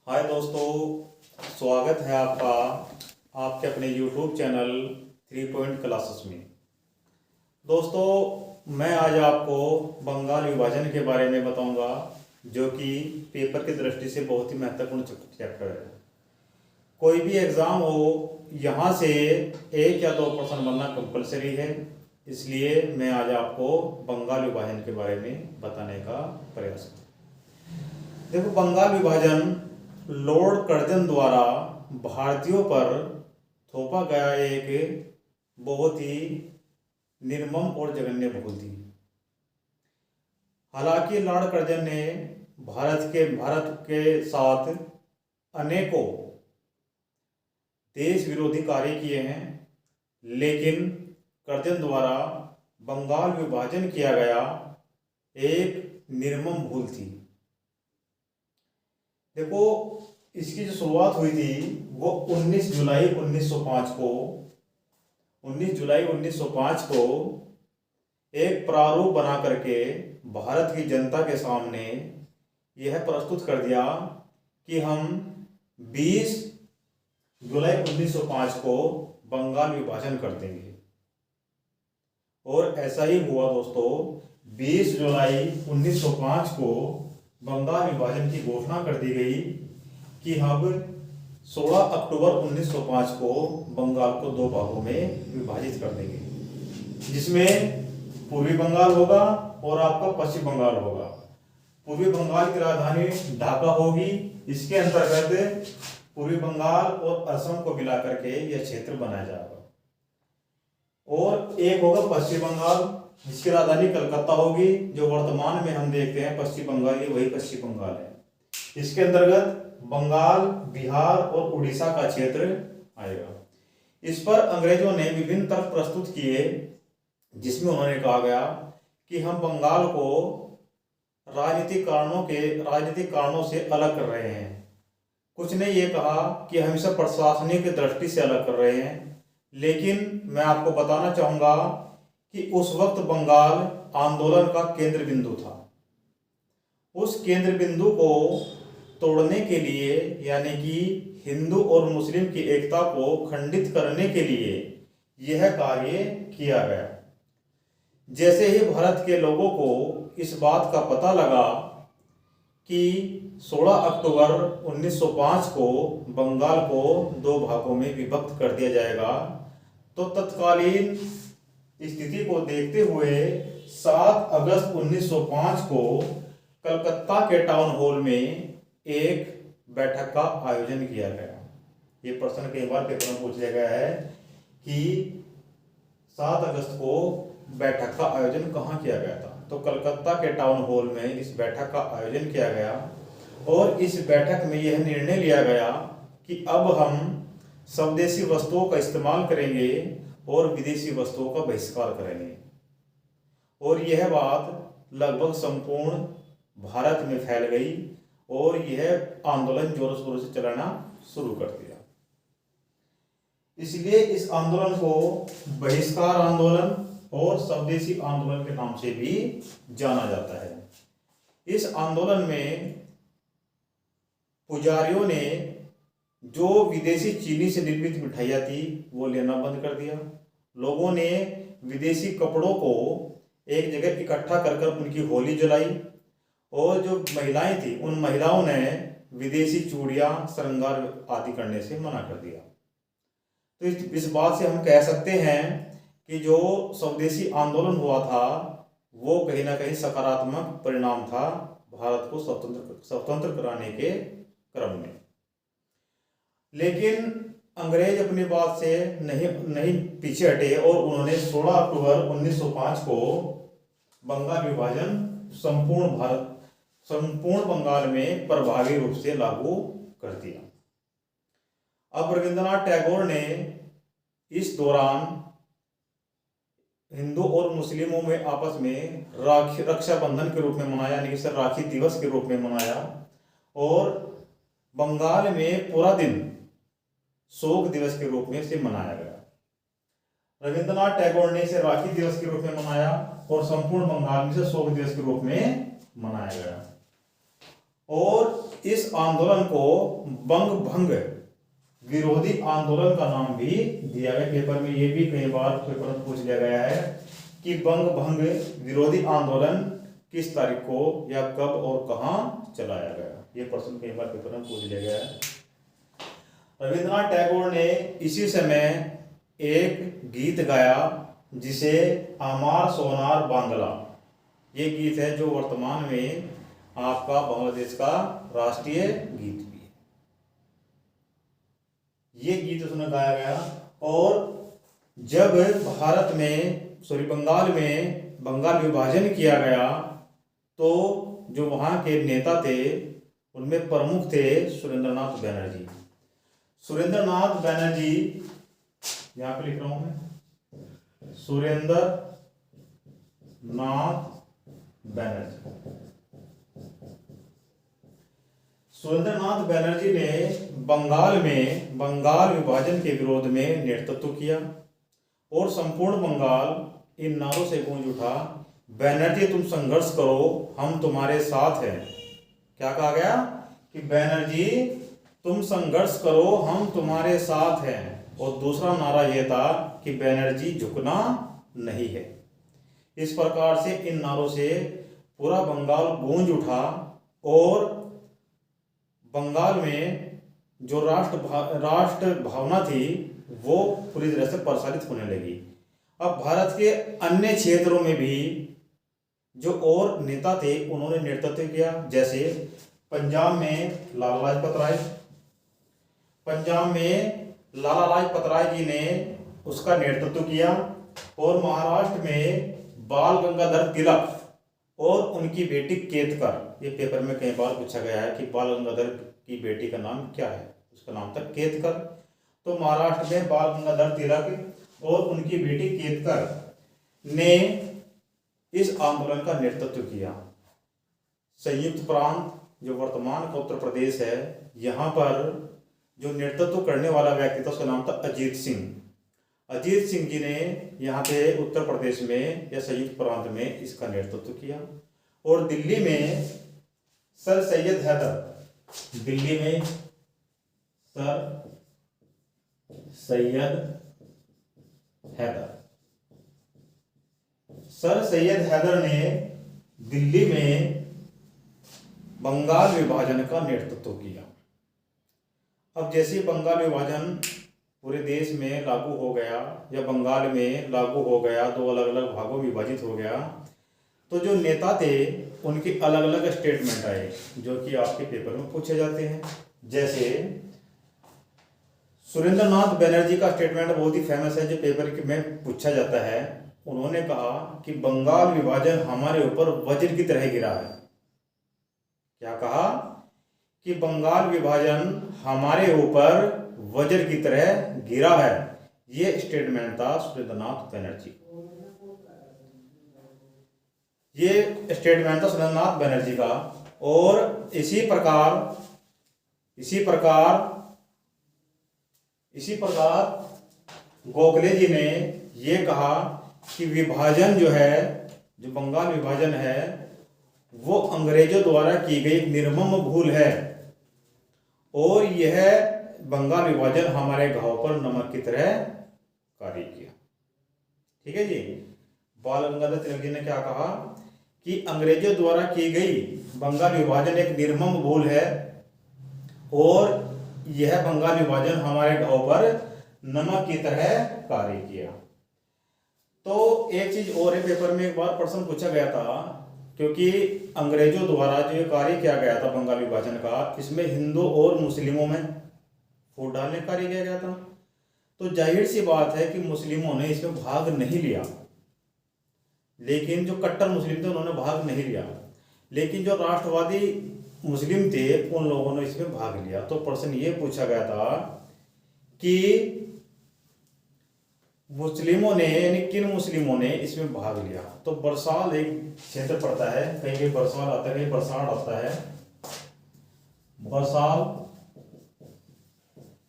हाय दोस्तों, स्वागत है आपका आपके अपने YouTube चैनल 3 पॉइंट क्लासेस में। दोस्तों, मैं आज आपको बंगाल विभाजन के बारे में बताऊंगा, जो कि पेपर की दृष्टि से बहुत ही महत्वपूर्ण चैप्टर है। कोई भी एग्ज़ाम हो, यहाँ से 1 या 2% बनना कंपलसरी है। इसलिए मैं आज आपको बंगाल विभाजन के बारे में बताने का प्रयास करूँ। देखो, बंगाल विभाजन लॉर्ड कर्जन द्वारा भारतीयों पर थोपा गया एक बहुत ही निर्मम और जघन्य भूल थी। हालांकि लॉर्ड कर्जन ने भारत के साथ अनेकों देश विरोधी कार्य किए हैं, लेकिन कर्जन द्वारा बंगाल विभाजन किया गया एक निर्मम भूल थी। देखो, इसकी जो शुरुआत हुई थी वो 19 जुलाई 1905 को एक प्रारूप बना करके भारत की जनता के सामने यह प्रस्तुत कर दिया कि हम 20 जुलाई 1905 को बंगाल विभाजन कर देंगे। और ऐसा ही हुआ दोस्तों। 20 जुलाई 1905 को बंगाल विभाजन की घोषणा कर दी गई कि हम 16 अक्टूबर 1905 को बंगाल को 2 भागों में विभाजित कर देंगे, जिसमें पूर्वी बंगाल होगा और आपका पश्चिम बंगाल होगा। पूर्वी बंगाल की राजधानी ढाका होगी। इसके अंतर्गत पूर्वी बंगाल और असम को मिला करके यह क्षेत्र बनाया जाएगा। और एक होगा पश्चिम बंगाल, जिसकी राजधानी कलकत्ता होगी। जो वर्तमान में हम देखते हैं पश्चिम बंगाल, ये वही पश्चिम बंगाल है। इसके अंतर्गत बंगाल, बिहार और उड़ीसा का क्षेत्र आएगा। इस पर अंग्रेजों ने विभिन्न तर्क प्रस्तुत किए, जिसमें उन्होंने कहा गया कि हम बंगाल को राजनीतिक कारणों से अलग कर रहे हैं। कुछ ने यह कहा कि हम इसे प्रशासनिक दृष्टि से अलग कर रहे हैं। लेकिन मैं आपको बताना चाहूंगा कि उस वक्त बंगाल आंदोलन का केंद्र बिंदु था। उस केंद्र बिंदु को तोड़ने के लिए, यानी कि हिंदू और मुस्लिम की एकता को खंडित करने के लिए यह कार्य किया गया। जैसे ही भारत के लोगों को इस बात का पता लगा कि 16 अक्टूबर 1905 को बंगाल को 2 भागों में विभक्त कर दिया जाएगा, तो तत्कालीन स्थिति को देखते हुए 7 अगस्त 1905 को कलकत्ता के टाउन हॉल में एक बैठक का आयोजन किया गया। ये प्रश्न कई बार पेपर में पूछा गया है कि 7 अगस्त को बैठक का आयोजन कहाँ किया गया था। तो कलकत्ता के टाउन हॉल में इस बैठक का आयोजन किया गया। और इस बैठक में यह निर्णय लिया गया कि अब हम स्वदेशी वस्तुओं का इस्तेमाल करेंगे और विदेशी वस्तुओं का बहिष्कार करेंगे। और यह बात लगभग संपूर्ण भारत में फैल गई और यह आंदोलन जोरों शोरों से चलाना शुरू कर दिया। इसलिए इस आंदोलन को बहिष्कार आंदोलन और स्वदेशी आंदोलन के नाम से भी जाना जाता है। इस आंदोलन में पुजारियों ने जो विदेशी चीनी से निर्मित मिठाइयाँ थी वो लेना बंद कर दिया। लोगों ने विदेशी कपड़ों को एक जगह इकट्ठा कर उनकी होली जलाई। और जो महिलाएं थी, उन महिलाओं ने विदेशी चूड़ियाँ, श्रृंगार आदि करने से मना कर दिया। तो इस बात से हम कह सकते हैं कि जो स्वदेशी आंदोलन हुआ था वो कहीं ना कहीं सकारात्मक परिणाम था भारत को स्वतंत्र कराने के क्रम में। लेकिन अंग्रेज अपनी बात से नहीं पीछे हटे और उन्होंने 16 अक्टूबर 1905 को बंगाल विभाजन संपूर्ण बंगाल में प्रभावी रूप से लागू कर दिया। अब रविंद्रनाथ टैगोर ने इस दौरान हिंदू और मुस्लिमों में आपस में रक्षाबंधन के रूप में मनाया, यानी कि राखी दिवस के रूप में मनाया। और बंगाल में पूरा दिन शोक दिवस के रूप में इसे मनाया गया। रविंद्रनाथ टैगोर ने इसे राखी दिवस के रूप में मनाया और संपूर्ण बंगाल में इसे शोक दिवस के रूप में मनाया गया। और इस आंदोलन को बंग भंग विरोधी आंदोलन का नाम भी दिया गया। पेपर में ये भी कई बार पेपर में पूछ लिया गया है कि बंग भंग विरोधी आंदोलन किस तारीख को या कब और कहां चलाया गया। ये प्रश्न कई बार पेपर में पूछ लिया गया है। रविंद्रनाथ टैगोर ने इसी समय एक गीत गाया जिसे आमार सोनार बांग्ला, ये गीत है जो वर्तमान में आपका बांग्लादेश का राष्ट्रीय गीत भी है। ये गीत उसने गाया गया। और जब बंगाल में बंगाल विभाजन किया गया तो जो वहाँ के नेता थे उनमें प्रमुख थे सुरेंद्रनाथ बनर्जी। सुरेंद्रनाथ बनर्जी, यहाँ पे लिख रहा हूं मैं, सुरेंद्र नाथ बनर्जी। सुरेंद्रनाथ बनर्जी ने बंगाल में बंगाल विभाजन के विरोध में नेतृत्व किया और संपूर्ण बंगाल इन नारों से गूंज उठा, बनर्जी तुम संघर्ष करो, हम तुम्हारे साथ हैं। क्या कहा गया कि बनर्जी तुम संघर्ष करो, हम तुम्हारे साथ हैं। और दूसरा नारा यह था कि बनर्जी झुकना नहीं है। इस प्रकार से इन नारों से पूरा बंगाल गूंज उठा और बंगाल में जो राष्ट्र भावना थी वो पूरी तरह से प्रसारित होने लगी। अब भारत के अन्य क्षेत्रों में भी जो और नेता थे उन्होंने नेतृत्व किया। जैसे पंजाब में लाला लाजपत राय, पंजाब में लाला लाजपत राय जी ने उसका नेतृत्व किया। और महाराष्ट्र में बाल गंगाधर तिलक और उनकी बेटी केतकर, ये पेपर में कई बार पूछा गया है कि बाल गंगाधर की बेटी का नाम क्या है, उसका नाम था केतकर। तो महाराष्ट्र में बाल गंगाधर तिलक और उनकी बेटी केतकर ने इस आंदोलन का नेतृत्व किया। संयुक्त प्रांत जो वर्तमान का उत्तर प्रदेश है, यहाँ पर जो नेतृत्व करने वाला व्यक्ति था उसका नाम था अजीत सिंह। अजीत सिंह जी ने यहाँ पे उत्तर प्रदेश में या संयुक्त प्रांत में इसका नेतृत्व किया। और दिल्ली में सर सैयद हैदर, दिल्ली में सर सैयद हैदर, सर सैयद हैदर ने दिल्ली में बंगाल विभाजन का नेतृत्व किया। अब जैसे बंगाल विभाजन पूरे देश में लागू हो गया या बंगाल में लागू हो गया, दो अलग अलग भागों में विभाजित हो गया, तो जो नेता थे उनके अलग अलग स्टेटमेंट आए जो कि आपके पेपर में पूछे जाते हैं। जैसे सुरेंद्रनाथ बनर्जी का स्टेटमेंट बहुत ही फेमस है जो पेपर में पूछा जाता है। उन्होंने कहा कि बंगाल विभाजन हमारे ऊपर वज्र की तरह गिरा है। क्या कहा कि बंगाल विभाजन हमारे ऊपर वज्र की तरह गिरा है। ये स्टेटमेंट था सुरेंद्रनाथ बनर्जी, ये स्टेटमेंट था सुरेंद्रनाथ बनर्जी का। और इसी प्रकार गोखले जी ने ये कहा कि विभाजन जो है, जो बंगाल विभाजन है, वो अंग्रेजों द्वारा की गई निर्मम भूल है और यह बंगाल विभाजन हमारे घाव पर नमक की तरह कार्य किया। ठीक है जी। बाल गंगाधर तिलक जी ने क्या कहा कि अंग्रेजों द्वारा की गई बंगाल विभाजन एक निर्मम भूल है और यह बंगाल विभाजन हमारे घाव पर नमक की तरह कार्य किया। तो एक चीज और है, पेपर में एक बार प्रश्न पूछा गया था क्योंकि अंग्रेजों द्वारा जो कार्य किया गया था बंगाल विभाजन का, इसमें हिंदू और मुस्लिमों में फूट डालने का कार्य किया गया था। तो जाहिर सी बात है कि मुस्लिमों ने इसमें भाग नहीं लिया, लेकिन जो कट्टर मुस्लिम थे उन्होंने भाग नहीं लिया, लेकिन जो राष्ट्रवादी मुस्लिम थे उन लोगों ने इसमें भाग लिया। तो प्रश्न ये पूछा गया था कि मुस्लिमों ने यानी किन मुस्लिमों ने इसमें भाग लिया। तो बरसाल एक क्षेत्र पड़ता है, कहीं कहीं बरसाल आता है, कहीं बरसाड़ आता है, बरसाल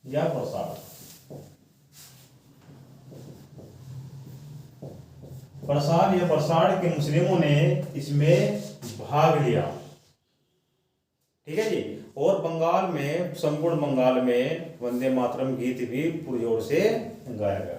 या बरसाड़। बरसाल या बरसाड़ के मुस्लिमों ने इसमें भाग लिया। ठीक है जी। और बंगाल में, संपूर्ण बंगाल में वंदे मातरम गीत भी पुरजोर से गाया गया।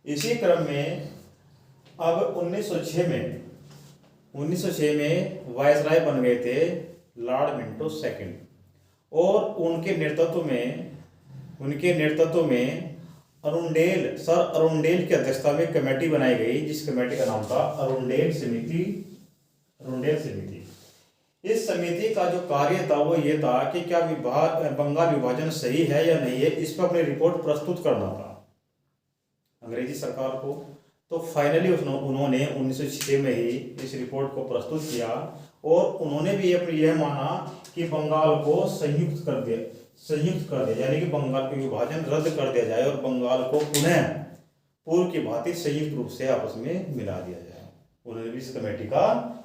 इसी क्रम में अब 1906 में वायसराय बन गए थे लॉर्ड मिंटो सेकंड, और उनके नेतृत्व में सर अरुणडेल की अध्यक्षता में कमेटी बनाई गई, जिस कमेटी का नाम था अरुणडेल समिति। इस समिति का जो कार्य था वो ये था कि क्या बंगाल विभाजन सही है या नहीं है, इस पर अपनी रिपोर्ट प्रस्तुत करना था अंग्रेजी सरकार को। तो फाइनली उन्होंने 1906 में ही इस रिपोर्ट को प्रस्तुत किया, और उन्होंने भी यह माना कि बंगाल को संयुक्त कर दिया, यानी कि बंगाल का विभाजन रद्द कर दिया जाए और बंगाल को पुनः पूर्व की भांति संयुक्त रूप से आपस में मिला दिया जाए। उन्होंने भी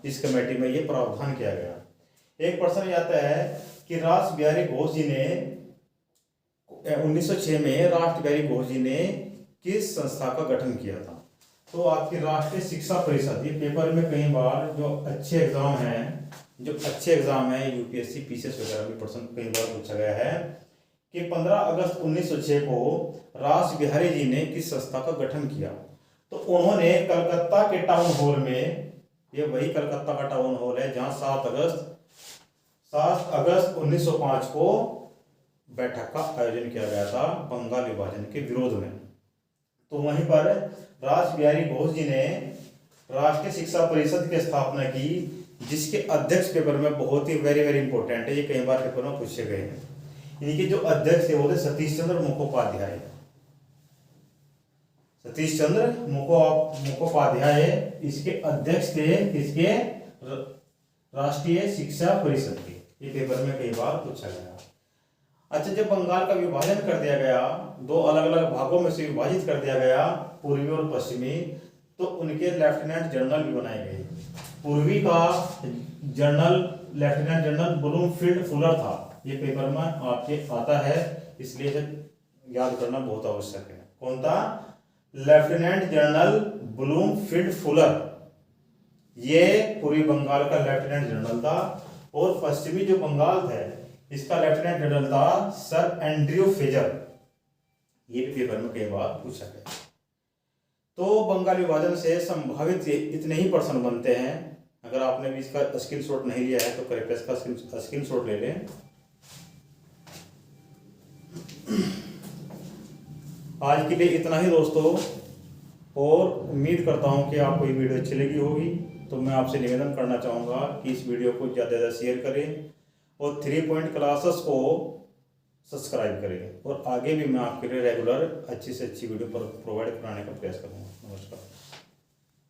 इस कमेटी में ये प्रावधान किया गया। एक प्रश्न ये आता है कि रास बिहारी घोष जी ने 1906 में किस संस्था का गठन किया था? तो आपकी राष्ट्रीय शिक्षा परिषद। ये पेपर में कई बार जो अच्छे एग्जाम है यूपीएससी पीसीएस वगैरह में प्रश्न कई बार पूछा गया है कि 15 अगस्त 1906 को रास बिहारी जी ने किस संस्था का गठन किया? तो उन्होंने कलकत्ता के टाउन हॉल में, ये वही कलकत्ता का टाउन हॉल है जहां 7 अगस्त 1905 को बैठक का आयोजन किया गया था बंगाल विभाजन के विरोध में। तो वहीं पर रास बिहारी घोष जी ने राष्ट्रीय शिक्षा परिषद की स्थापना की, जिसके अध्यक्ष पेपर में बहुत ही वेरी वेरी इंपॉर्टेंट है, ये कई बार पेपर में पूछे गए हैं। इनके जो अध्यक्ष थे वो थे सतीश चंद्र मुखोपाध्याय। इसके अध्यक्ष थे इसके राष्ट्रीय शिक्षा परिषद के। ये पेपर में कई बार पूछा गया। अच्छा, जब बंगाल का विभाजन कर दिया गया, 2 अलग अलग भागों में से विभाजित कर दिया गया, पूर्वी और पश्चिमी, तो उनके लेफ्टिनेंट जनरल भी बनाए गए। पूर्वी का लेफ्टिनेंट जनरल ब्लूमफील्ड फुलर था। ये पेपर में आपके आता है, इसलिए इसे याद करना बहुत आवश्यक है। कौन था? Lieutenant general Bloomfield Fuller. ये पूर्वी बंगाल का लेफ्टिनेंट जनरल था, और पश्चिमी जो बंगाल था इसका लेफ्टिनेंट जनरल था सर एंड्रयू फेजर। ये भी पेपर में कई बार पूछा गया। तो बंगाल विभाजन से संभावित इतने ही प्रश्न बनते हैं। अगर आपने भी इसका स्क्रीनशॉट नहीं लिया है तो कृपया इसका स्क्रीनशॉट ले लें। आज के लिए इतना ही दोस्तों, और उम्मीद करता हूं कि आपको ये वीडियो अच्छी लगी होगी। तो मैं आपसे निवेदन करना चाहूँगा कि इस वीडियो को ज़्यादा से ज़्यादा शेयर करें, और 3 पॉइंट क्लासेस को सब्सक्राइब करें, और आगे भी मैं आपके लिए रेगुलर अच्छी से अच्छी वीडियो प्रोवाइड कराने का प्रयास करूँगा। नमस्कार।